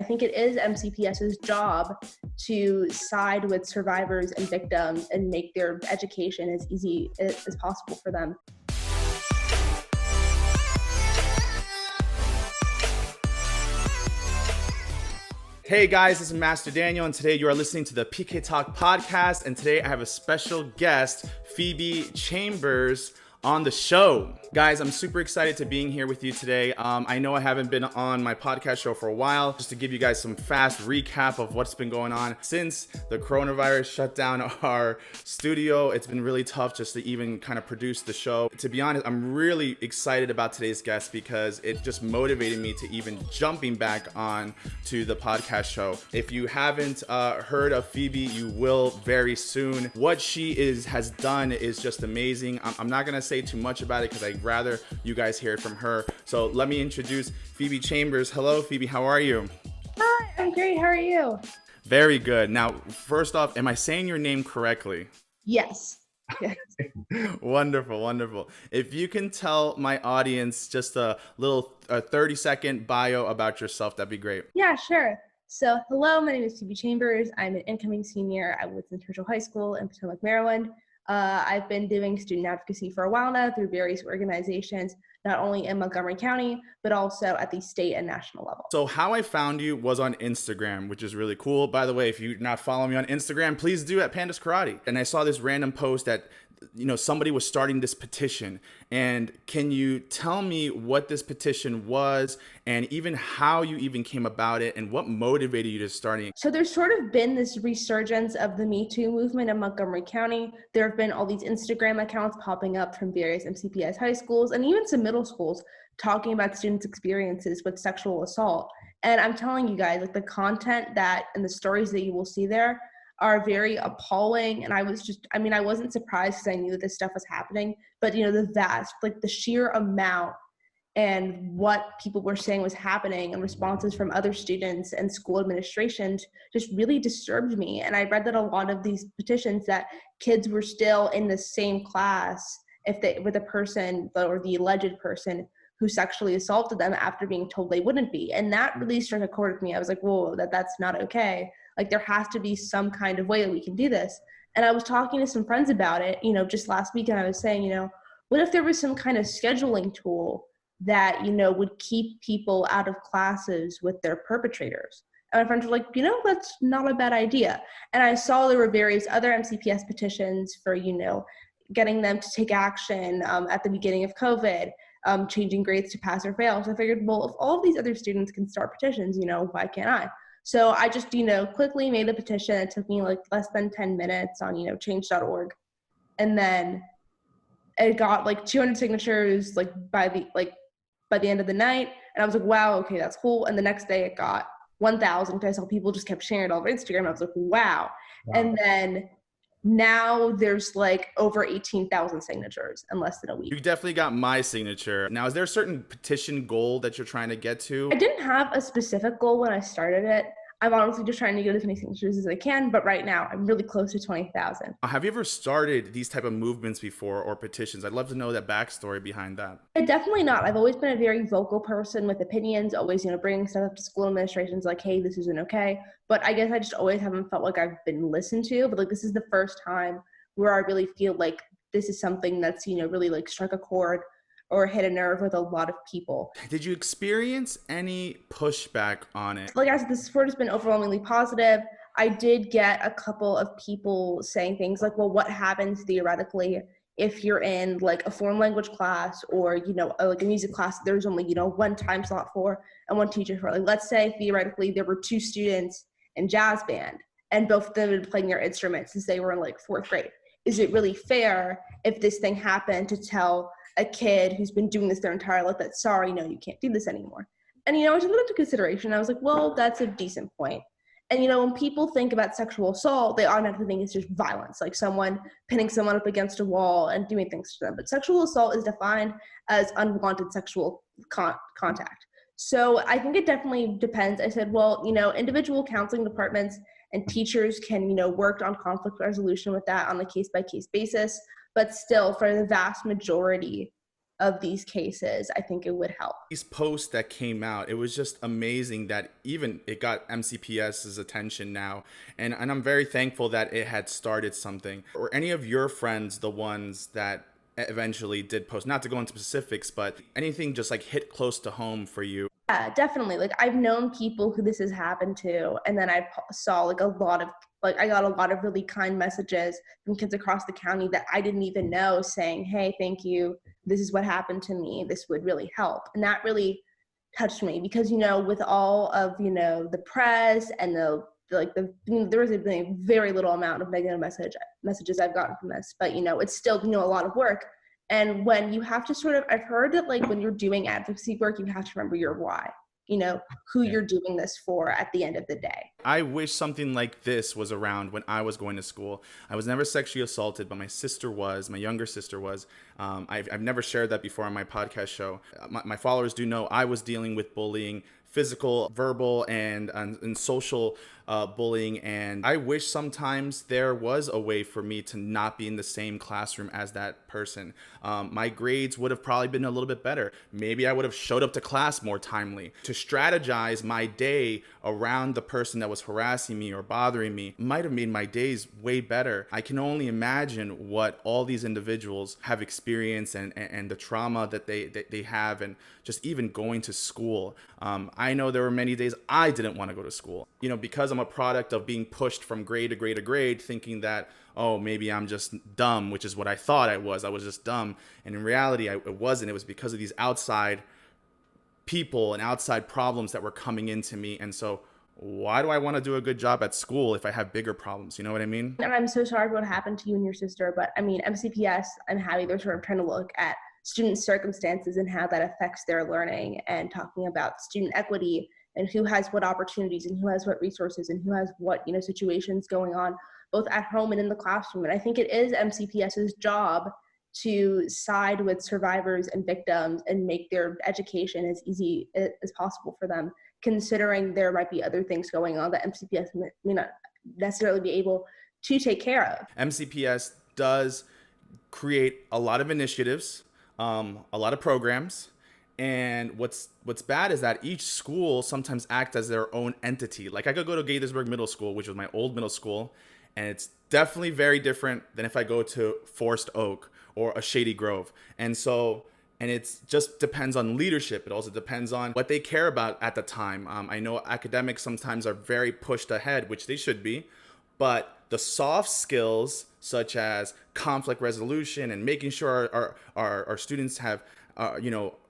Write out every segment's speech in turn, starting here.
I think it is MCPS's job to side with survivors and victims and make their education as easy as possible for them. Hey guys, this is Master Daniel, and today you are listening to the PK Talk podcast, and today I have a special guest, Phoebe Chambers, on the show. Guys, I'm super excited to being here with you today. I know I haven't been on my podcast show for a while. Just to give you guys some fast recap of what's been going on since the coronavirus shut down our studio. It's been really tough just to even kind of produce the show. To be honest, I'm really excited about today's guest because it just motivated me to even jumping back on to the podcast show. If you haven't heard of Phoebe, you will very soon. What she has done is just amazing. I'm not gonna say too much about it because I'd rather you guys hear it from her. So let me introduce Phoebe Chambers. Hello, Phoebe. How are you? Hi, I'm great. How are you? Very good. Now, first off, am I saying your name correctly? Yes. Wonderful, wonderful. If you can tell my audience just a little 30-second bio about yourself, that'd be great. Yeah, sure. So, hello, my name is Phoebe Chambers. I'm an incoming senior at Woodson Churchill High School in Potomac, Maryland. I've been doing student advocacy for a while now through various organizations, not only in Montgomery County, but also at the state and national level. So how I found you was on Instagram, which is really cool. By the way, if you're not following me on Instagram, please do at Pandas Karate. And I saw this random post that, somebody was starting this petition. And can you tell me what this petition was and even how you even came about it and what motivated you to starting? So there's sort of been this resurgence of the Me Too movement in Montgomery County. There have been all these Instagram accounts popping up from various MCPS high schools and even some middle schools talking about students' experiences with sexual assault. And I'm telling you guys, like the content and the stories that you will see there are very appalling. And I wasn't surprised because I knew that this stuff was happening, but the sheer amount and what people were saying was happening and responses from other students and school administrations just really disturbed me. And I read that a lot of these petitions that kids were still in the same class with a person or the alleged person who sexually assaulted them after being told they wouldn't be. And that really struck a chord with me. I was like, whoa, that's not okay. Like there has to be some kind of way that we can do this. And I was talking to some friends about it, just last week, and I was saying, what if there was some kind of scheduling tool that, would keep people out of classes with their perpetrators? And my friends were like, that's not a bad idea. And I saw there were various other MCPS petitions for, getting them to take action at the beginning of COVID, changing grades to pass or fail. So I figured, well, if all of these other students can start petitions, why can't I? So I just, quickly made a petition. It took me like less than 10 minutes on, change.org. And then it got like 200 signatures by the end of the night. And I was like, wow, okay, that's cool. And the next day it got 1,000 because I saw people just kept sharing it all over Instagram. I was like, wow. And then now there's like over 18,000 signatures in less than a week. You definitely got my signature. Now, is there a certain petition goal that you're trying to get to? I didn't have a specific goal when I started it. I'm honestly just trying to get as many signatures as I can, but right now I'm really close to 20,000. Have you ever started these type of movements before or petitions? I'd love to know that backstory behind that. Definitely not. I've always been a very vocal person with opinions, always, bringing stuff up to school administrations like, hey, this isn't okay. But I guess I just always haven't felt like I've been listened to. But this is the first time where I really feel like this is something that's, really struck a chord or hit a nerve with a lot of people. Did you experience any pushback on it? Like I said, the support has been overwhelmingly positive. I did get a couple of people saying things like, well, what happens theoretically if you're in a foreign language class or, a music class, there's only, one time slot for and one teacher for. Let's say theoretically there were 2 students in jazz band and both of them had been playing their instruments since they were in 4th grade. Is it really fair if this thing happened to tell a kid who's been doing this their entire life that, sorry, no, you can't do this anymore? And, I took it into consideration. I was like, well, that's a decent point. And, when people think about sexual assault, they automatically think it's just violence, like someone pinning someone up against a wall and doing things to them. But sexual assault is defined as unwanted sexual contact. So I think it definitely depends. I said, well, individual counseling departments and teachers can, work on conflict resolution with that on a case-by-case basis. But still, for the vast majority of these cases, I think it would help. These posts that came out, it was just amazing that even it got MCPS's attention now. And I'm very thankful that it had started something. Or any of your friends, the ones that eventually did post, not to go into specifics, but anything just like hit close to home for you? Yeah, definitely. Like I've known people who this has happened to, and then saw like a lot of I got a lot of really kind messages from kids across the county that I didn't even know saying, "Hey, thank you. This is what happened to me. This would really help." And that really touched me because with all of the press and there was a very little amount of negative messages I've gotten from this, but it's still a lot of work. And when you have to I've heard that like when you're doing advocacy work, you have to remember your why, who you're doing this for at the end of the day. I wish something like this was around when I was going to school. I was never sexually assaulted, but my sister was, my younger sister was. I've never shared that before on my podcast show. My followers do know I was dealing with bullying, physical, verbal, and social bullying. And I wish sometimes there was a way for me to not be in the same classroom as that person. My grades would have probably been a little bit better. Maybe I would have showed up to class more timely. To strategize my day around the person that was harassing me or bothering me might have made my days way better. I can only imagine what all these individuals have experienced and the trauma that they have, and just even going to school. I know there were many days I didn't want to go to school, because I'm a product of being pushed from grade to grade to grade, thinking that, oh, maybe I'm just dumb, which is what I thought I was. I was just dumb. And in reality, it wasn't. It was because of these outside people and outside problems that were coming into me. And so why do I want to do a good job at school if I have bigger problems? You know what I mean? And I'm so sorry for what happened to you and your sister, but I mean, MCPS, I'm happy they're sort of trying to look at student circumstances and how that affects their learning, and talking about student equity and who has what opportunities and who has what resources and who has what situations going on both at home and in the classroom. And I think it is MCPS's job to side with survivors and victims and make their education as easy as possible for them, considering there might be other things going on that MCPS may not necessarily be able to take care of. MCPS does create a lot of initiatives, a lot of programs. And what's bad is that each school sometimes act as their own entity. Like I could go to Gaithersburg Middle School, which was my old middle school, and it's definitely very different than if I go to Forest Oak or a Shady Grove. And it just depends on leadership. It also depends on what they care about at the time. I know academics sometimes are very pushed ahead, which they should be, but the soft skills such as conflict resolution and making sure our students have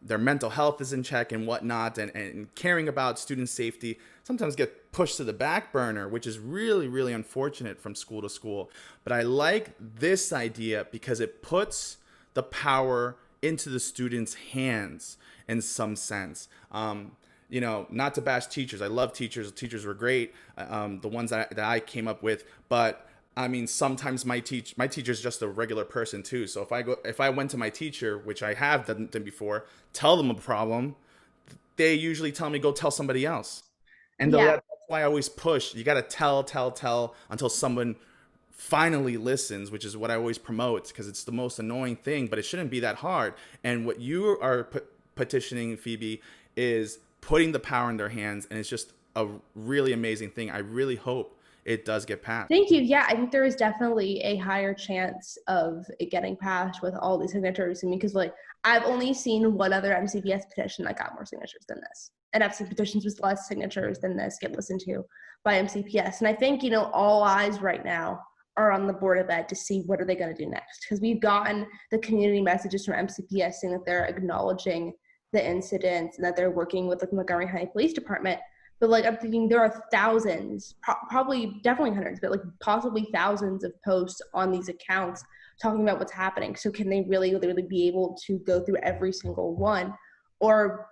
their mental health is in check and whatnot, and caring about student safety sometimes get pushed to the back burner, which is really, really unfortunate from school to school. But I like this idea because it puts the power into the students' hands in some sense. Not to bash teachers. I love teachers. Teachers were great, the ones that I came up with. But I mean, sometimes my teacher's just a regular person too. So if I went to my teacher, which I have done before, tell them a problem, they usually tell me go tell somebody else. And that's why I always push. You got to tell until someone finally listens, which is what I always promote, because it's the most annoying thing, but it shouldn't be that hard. And what you are petitioning, Phoebe, is putting the power in their hands, and it's just a really amazing thing. I really hope it does get passed. Thank you. Yeah, I think there is definitely a higher chance of it getting passed with all these signatures. I mean, because I've only seen one other MCPS petition that got more signatures than this, and I've seen petitions with less signatures than this get listened to by MCPS. And I think all eyes right now are on the Board of Ed to see what are they going to do next, because we've gotten the community messages from MCPS saying that they're acknowledging the incidents and that they're working with the Montgomery County Police Department. But I'm thinking there are thousands, probably definitely hundreds, but possibly thousands of posts on these accounts talking about what's happening. So can they really be able to go through every single one? Or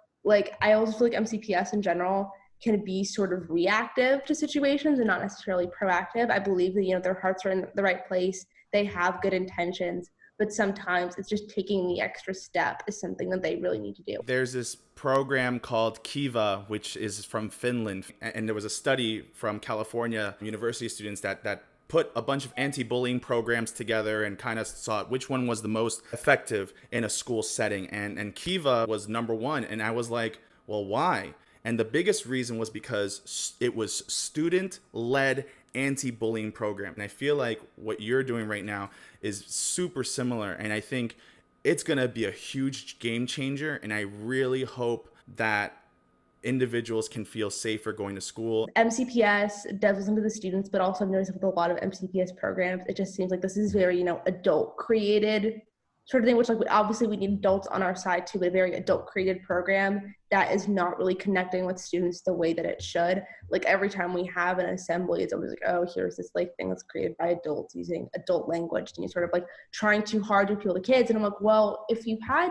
I also feel like MCPS in general can be sort of reactive to situations and not necessarily proactive. I believe that their hearts are in the right place. They have good intentions, but sometimes it's just taking the extra step is something that they really need to do. There's this program called Kiva, which is from Finland. And there was a study from California university students that put a bunch of anti-bullying programs together and kind of saw which one was the most effective in a school setting. And Kiva was number one. And I was like, well, why? And the biggest reason was because it was student-led anti-bullying program. And I feel like what you're doing right now is super similar. And I think it's going to be a huge game changer. And I really hope that individuals can feel safer going to school. MCPS does listen to the students, but also I've noticed with a lot of MCPS programs, it just seems like this is very, adult created sort of thing, which like obviously we need adults on our side too, but a very adult created program that is not really connecting with students the way that it should. Like every time we have an assembly, it's always like, oh, here's this like thing that's created by adults using adult language, and you sort of like trying too hard to appeal to kids. And I'm like, well, if you've had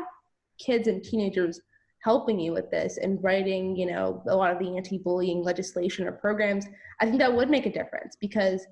kids and teenagers helping you with this and writing, a lot of the anti-bullying legislation or programs, I think that would make a difference, because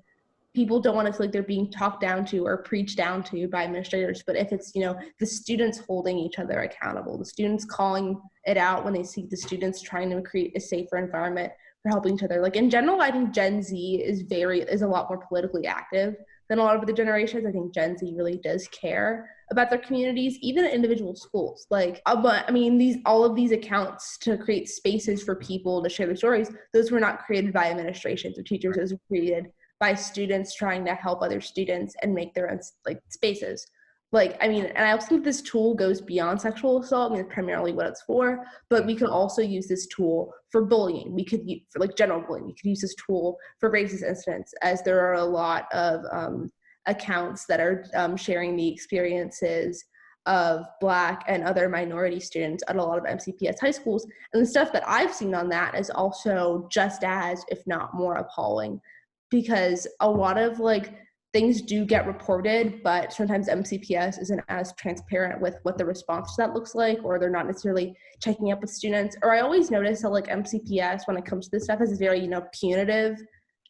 people don't want to feel like they're being talked down to or preached down to by administrators. But if it's, the students holding each other accountable, the students calling it out when they see the students trying to create a safer environment for helping each other. Like in general, I think Gen Z is a lot more politically active than a lot of the generations. I think Gen Z really does care about their communities, even at individual schools. Like, but I mean, all of these accounts to create spaces for people to share their stories, those were not created by administrations or teachers. Those were created by students trying to help other students and make their own like spaces. Like, I mean, and I also think this tool goes beyond sexual assault. I mean, it's primarily what it's for, but we could also use this tool for bullying. We could use for like general bullying. We could use this tool for racist incidents, as there are a lot of accounts that are sharing the experiences of Black and other minority students at a lot of MCPS high schools. And the stuff that I've seen on that is also just as, if not more, appalling, because a lot of like things do get reported, but sometimes MCPS isn't as transparent with what the response to that looks like, or they're not necessarily checking up with students. Or I always notice that like MCPS, when it comes to this stuff, is very, punitive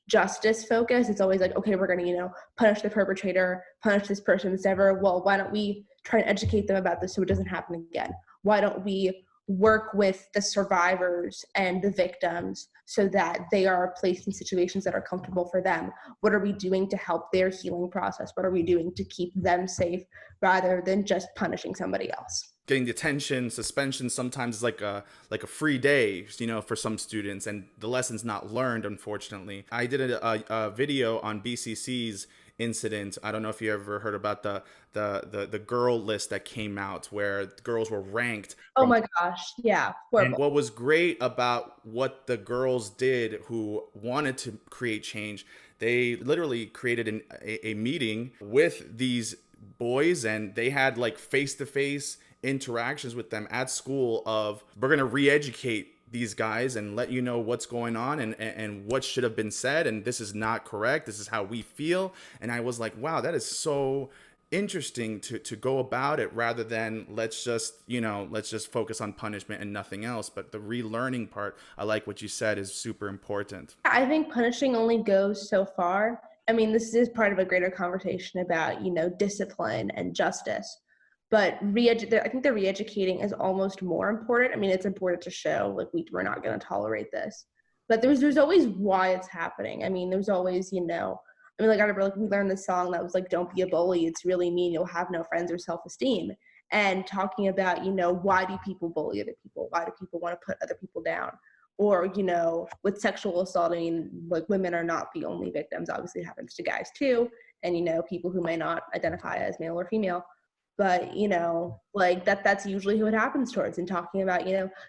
justice focus. It's always like, okay, we're going to, punish the perpetrator, punish this person, whatever. Well, why don't we try and educate them about this so it doesn't happen again? Why don't we work with the survivors and the victims so that they are placed in situations that are comfortable for them? What are we doing to help their healing process? What are we doing to keep them safe rather than just punishing somebody else? Getting detention, suspension sometimes is like a free day, for some students, and the lesson's not learned, unfortunately. I did a video on BCC's incident. I don't know if you ever heard about the girl list that came out, where girls were ranked. Oh my gosh, yeah, horrible. And what was great about what the girls did who wanted to create change, they literally created a meeting with these boys, and they had like face-to-face interactions with them at school of, we're going to re-educate these guys and let you know what's going on and what should have been said, and this is not correct, this is how we feel. And I was like, wow, that is so interesting to go about it, rather than let's just focus on punishment and nothing else. But the relearning part, I like what you said, is super important. I think punishing only goes so far. I mean, this is part of a greater conversation about, discipline and justice. But I think the re-educating is almost more important. I mean, it's important to show like we're not going to tolerate this, but there's always why it's happening. I mean, there's always, I remember like we learned this song that was like, "Don't be a bully. It's really mean. You'll have no friends or self-esteem." And talking about, why do people bully other people? Why do people want to put other people down? Or, with sexual assault, I mean, like women are not the only victims. Obviously, it happens to guys too, and people who may not identify as male or female. But, like that's usually who it happens towards. And talking about,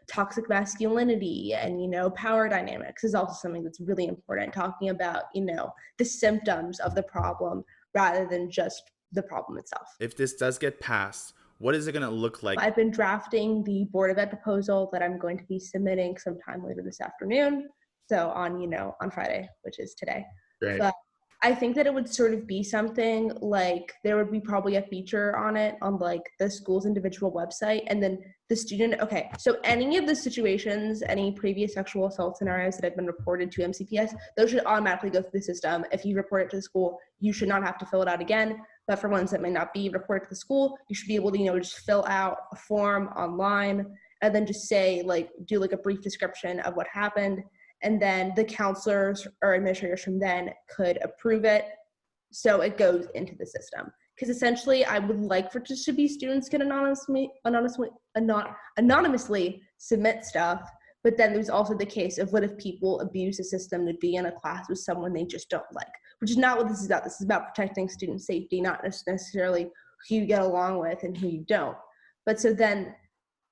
toxic masculinity and, power dynamics is also something that's really important. Talking about, the symptoms of the problem rather than just the problem itself. If this does get passed, what is it going to look like? I've been drafting the Board of Ed proposal that I'm going to be submitting sometime later this afternoon. So on Friday, which is today. Great. But I think that it would sort of be something like there would be probably a feature on it on like the school's individual website, and then the student, okay, so any of the situations, any previous sexual assault scenarios that have been reported to MCPS, those should automatically go through the system. If you report it to the school, you should not have to fill it out again. But for ones that may not be reported to the school, you should be able to, just fill out a form online and then just say do a brief description of what happened. And then the counselors or administrators from then could approve it so it goes into the system. Because essentially, I would like for just to be students can anonymously submit stuff. But then there's also the case of what if people abuse the system to be in a class with someone they just don't like, which is not what this is about. This is about protecting student safety, not necessarily who you get along with and who you don't. But so then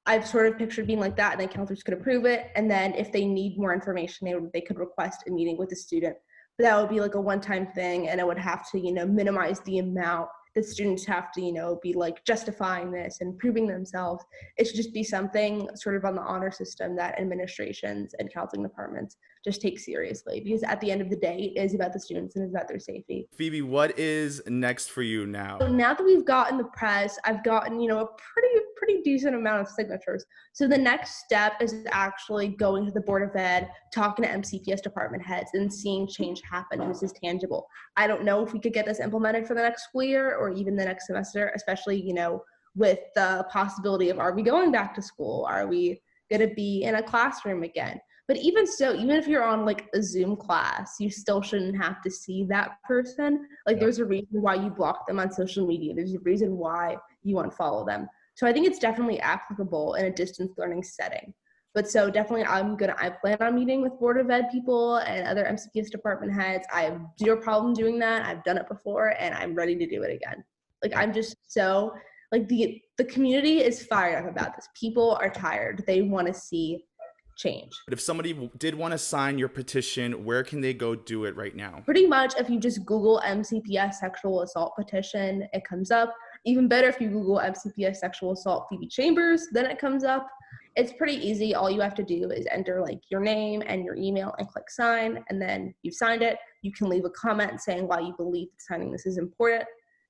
I've sort of pictured being like that, and then counselors could approve it. And then if they need more information, they could request a meeting with the student. But that would be like a one-time thing, and it would have to, minimize the amount that students have to, be like justifying this and proving themselves. It should just be something sort of on the honor system that administrations and counseling departments just take seriously, because at the end of the day, it is about the students and it's about their safety. Phoebe, what is next for you now? So now that we've gotten the press, I've gotten, a pretty decent amount of signatures. So the next step is actually going to the Board of Ed, talking to MCPS department heads and seeing change happen. This is tangible. I don't know if we could get this implemented for the next school year or even the next semester, especially, with the possibility of, are we going back to school? Are we going to be in a classroom again? But even so, even if you're on like a Zoom class, you still shouldn't have to see that person. Like there's a reason why you block them on social media. There's a reason why you unfollow them. So I think it's definitely applicable in a distance learning setting. But so definitely I plan on meeting with Board of Ed people and other MCPS department heads. I have zero problem doing that. I've done it before and I'm ready to do it again. Like I'm just so, like the community is fired up about this. People are tired. They want to see change. But if somebody did want to sign your petition, where can they go do it right now? Pretty much if you just Google MCPS sexual assault petition, it comes up. Even better if you Google MCPS sexual assault Phoebe Chambers, then it comes up. It's pretty easy. All you have to do is enter like your name and your email and click sign, and then you've signed it. You can leave a comment saying why you believe that signing this is important,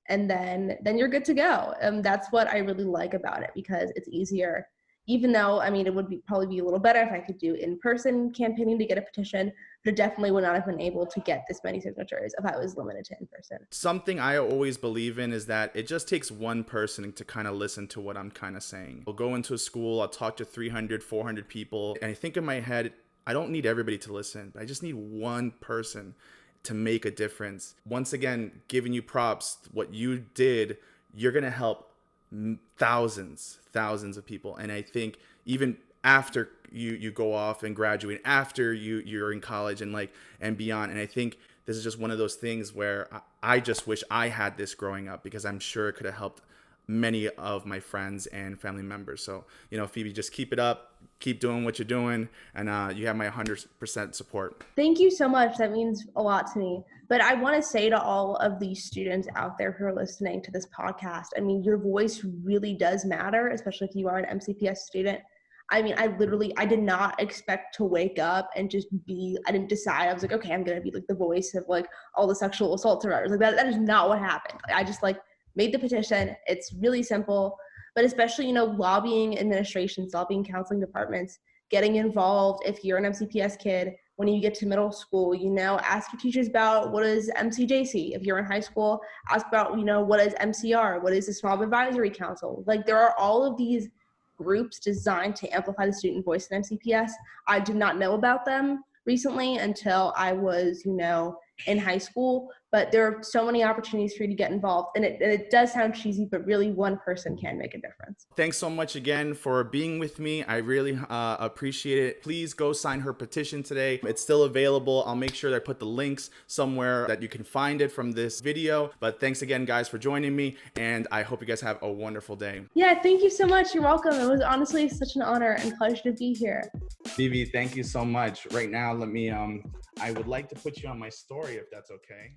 and then you're good to go. That's what I really like about it, because it's easier. Even though, it would probably be a little better if I could do in-person campaigning to get a petition, but it definitely would not have been able to get this many signatures if I was limited to in-person. Something I always believe in is that it just takes one person to kind of listen to what I'm kind of saying. I'll go into a school, I'll talk to 300, 400 people, and I think in my head, I don't need everybody to listen. I just need one person to make a difference. Once again, giving you props, what you did, you're going to help thousands of people. And I think even after you go off and graduate, after you're in college and beyond, and I think this is just one of those things where I just wish I had this growing up, because I'm sure it could have helped many of my friends and family members. So, Phoebe, just keep it up, keep doing what you're doing, and you have my 100% support. Thank you so much. That means a lot to me. But I want to say to all of these students out there who are listening to this podcast, your voice really does matter, especially if you are an MCPS student. I did not expect to wake up and just I didn't decide. I was like, okay, I'm going to be like the voice of like all the sexual assault survivors. Like that is not what happened. I just made the petition. It's really simple, but especially, lobbying administrations, lobbying counseling departments, getting involved. If you're an MCPS kid, when you get to middle school, ask your teachers about what is MCJC. If you're in high school, ask about, what is MCR? What is the Small Advisory Council? Like there are all of these groups designed to amplify the student voice in MCPS. I did not know about them recently until I was, in high school, but there are so many opportunities for you to get involved. And it does sound cheesy, but really one person can make a difference. Thanks so much again for being with me. I really appreciate it. Please go sign her petition today. It's still available. I'll make sure that I put the links somewhere that you can find it from this video. But thanks again, guys, for joining me. And I hope you guys have a wonderful day. Yeah, thank you so much. You're welcome. It was honestly such an honor and pleasure to be here. Phoebe, thank you so much. Right now, I would like to put you on my story if that's okay.